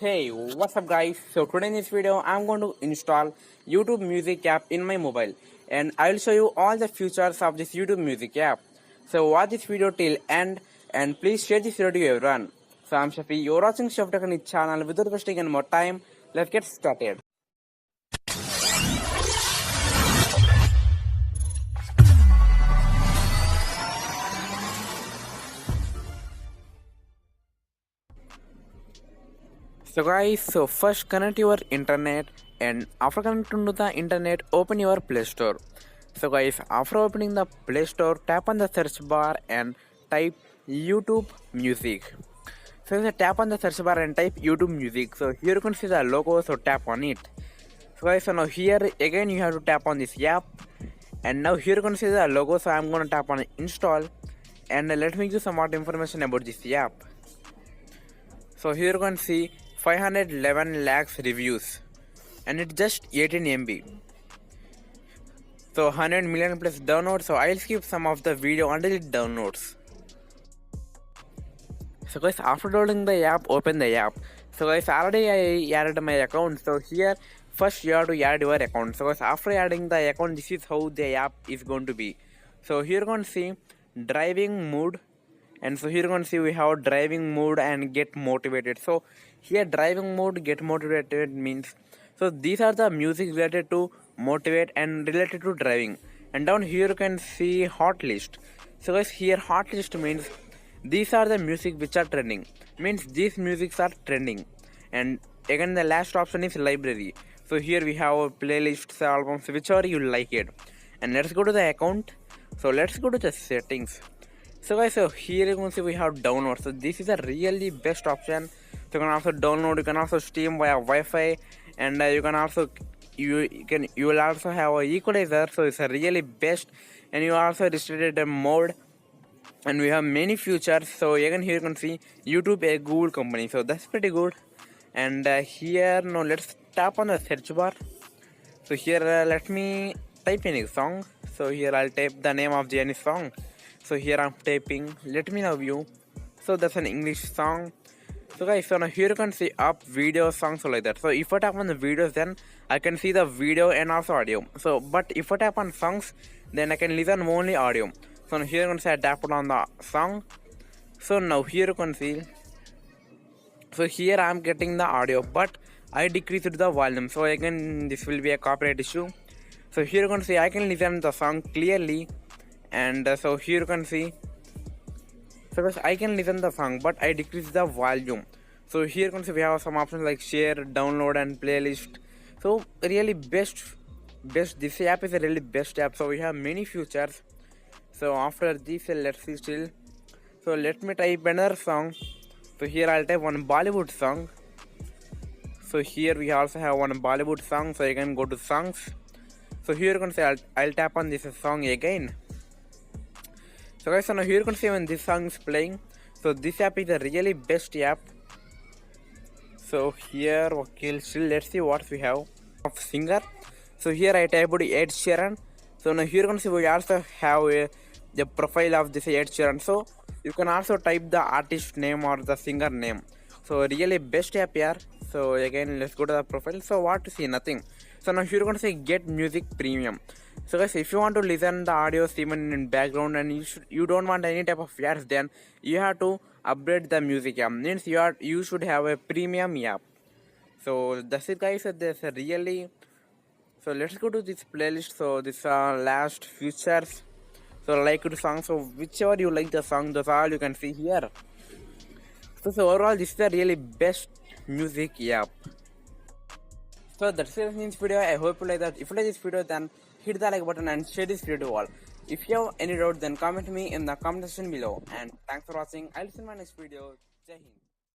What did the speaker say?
Hey, what's up guys? So today in this video I'm going to install YouTube Music app in my mobile and I'll show you all the features of this YouTube Music app. So watch this video till end and please share this video to everyone. So I'm Shafi, you're watching Shafi Tech on his channel. Without wasting any more time, let's get started. So guys, so first connect your internet and after connecting to the internet, open your Play Store. So guys, after opening the Play Store, tap on the search bar and type YouTube Music. So just tap on the search bar and type YouTube Music. So here you can see the logo, so tap on it. So guys, so now here again you have to tap on this app. And now here you can see the logo, so I'm gonna tap on install. And let me give some more information about this app. So here you can see 511 lakhs reviews and it's just 18 MB. So 100 million plus downloads. So I'll skip some of the video until it downloads. So guys, after downloading the app, open the app. So guys, already I added my account. So here first you have to add your account. So guys, after adding the account, this is how the app is going to be. So here you can see driving mood. And so here you can see we have driving mode and get motivated. So here driving mode, get motivated means, so these are the music related to motivate and related to driving. And down here you can see hot list. So guys, here hot list means these are the music which are trending, means these musics are trending. And again the last option is library. So here we have playlists, albums, whichever you like it. And let's go to the account. So let's go to the settings. So guys, so here you can see we have download. So this is a really best option. So you can also download, you can also stream via Wi-Fi, and you can also you will also have a equalizer. So it's a really best, and you also restricted the mode, and we have many features. So again here you can see YouTube, a Google company. So that's pretty good. And here now let's tap on the search bar. So here let me type any song. So here I'll type the name of the any song. So here I'm typing, let me know view. So that's an English song. So guys, so now here you can see up video songs, so like that. So if I tap on the videos, then I can see the video and also audio. So but if I tap on songs, then I can listen only audio. So now here you can see I tapped on the song. So now here you can see, so here I'm getting the audio, but I decreased the volume. So again this will be a copyright issue. So here you can see I can listen the song clearly. And so here you can see, so I can listen the song but I decrease the volume. So here you can see we have some options like share, download and playlist. So really best this app is a really best app. So we have many features. So after this let's see still, so let me type another song. So here I'll type one Bollywood song. So here we also have one Bollywood song, so you can go to songs. So here you can say I'll tap on this song again. So guys, so now here you can see when this song is playing. So this app is a really best app. So here, okay, still let's see what we have of singer. So here I typed Ed Sheeran. So now here you can see we also have the profile of this Ed Sheeran. So you can also type the artist name or the singer name. So really best app here. So again let's go to the profile. So what to see, nothing. So now here you can see get music premium. So guys, if you want to listen the audio even in background and you don't want any type of ads, then you have to upgrade the music app. Means you should have a premium app. So that's it guys. There's a really, so let's go to this playlist. So this last features. So like the song. So whichever you like the song, that's all you can see here. So overall this is the really best music app. So that's it in this video. I hope you like that. If you like this video, then hit the like button and share this video to all. If you have any doubt, then comment me in the comment section below. And thanks for watching. I'll see you in my next video. Jai Hind.